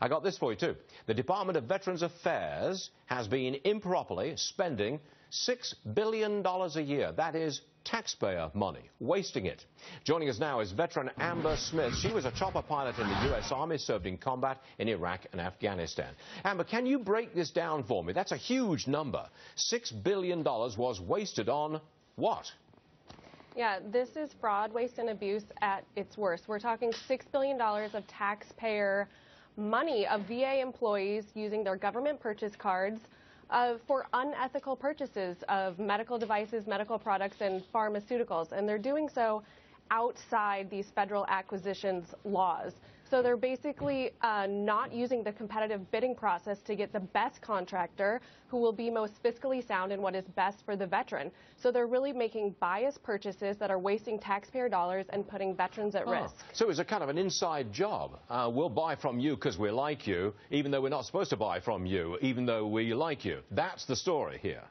I got this for you too. The Department of Veterans Affairs has been improperly spending $6 billion a year. That is taxpayer money, wasting it. Joining us now is veteran Amber Smith. She was a chopper pilot in the U.S. Army, served in combat in Iraq and Afghanistan. Amber, can you break this down for me? That's a huge number. $6 billion was wasted on what? Yeah, this is fraud, waste, and abuse at its worst. We're talking $6 billion of taxpayer money of VA employees using their government purchase cards for unethical purchases of medical devices, medical products, and pharmaceuticals. And they're doing so outside these federal acquisitions laws. So they're basically not using the competitive bidding process to get the best contractor who will be most fiscally sound in what is best for the veteran. So they're really making biased purchases that are wasting taxpayer dollars and putting veterans at risk. So it's a kind of an inside job. We'll buy from you because we like you, even though we're not supposed to buy from you, even though we like you. That's the story here.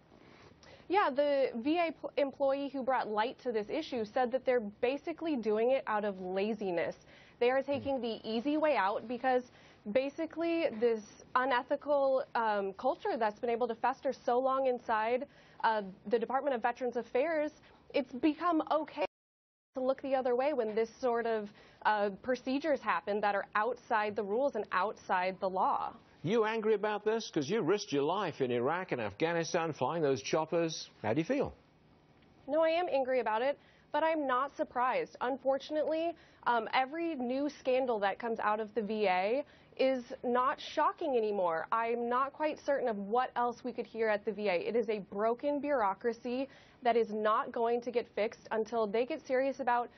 Yeah, the VA employee who brought light to this issue said that they're basically doing it out of laziness. They are taking the easy way out because basically this unethical culture that's been able to fester so long inside the Department of Veterans Affairs, it's become okay to look the other way when this sort of procedures happen that are outside the rules and outside the law. You angry about this? Because you risked your life in Iraq and Afghanistan flying those choppers. How do you feel? No, I am angry about it, but I'm not surprised. Unfortunately, every new scandal that comes out of the VA is not shocking anymore. I'm not quite certain of what else we could hear at the VA. It is a broken bureaucracy that is not going to get fixed until they get serious about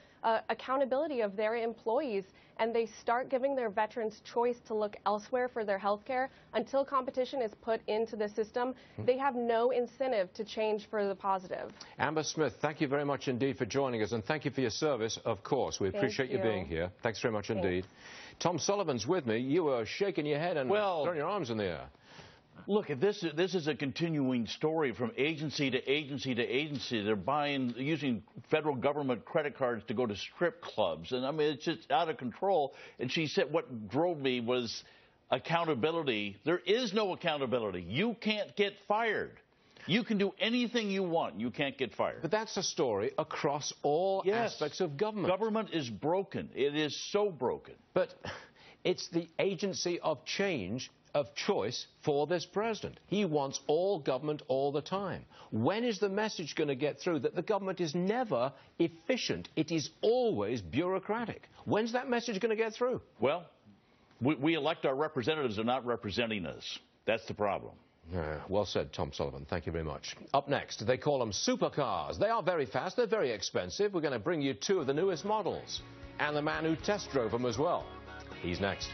accountability of their employees and they start giving their veterans choice to look elsewhere for their health care. Until competition is put into the system, they have no incentive to change for the positive. Amber Smith, thank you very much indeed for joining us, and thank you for your service, of course. We appreciate you being here. Thanks very much indeed. Tom Sullivan's with me. You were shaking your head and throwing your arms in the air. Look, this is a continuing story from agency to agency to agency. They're using federal government credit cards to go to strip clubs. And I mean, it's just out of control. And she said what drove me was accountability. There is no accountability. You can't get fired. You can do anything you want. You can't get fired. But that's a story across all aspects of government. Government is broken. It is so broken. But it's the agency of change, of choice for this president. He wants all government all the time. When is the message going to get through that the government is never efficient? It is always bureaucratic. When's that message going to get through? Well, we elect our representatives. They're not representing us. That's the problem. Well said, Tom Sullivan. Thank you very much. Up next, they call them supercars. They are very fast. They're very expensive. We're going to bring you two of the newest models and the man who test drove them as well. He's next.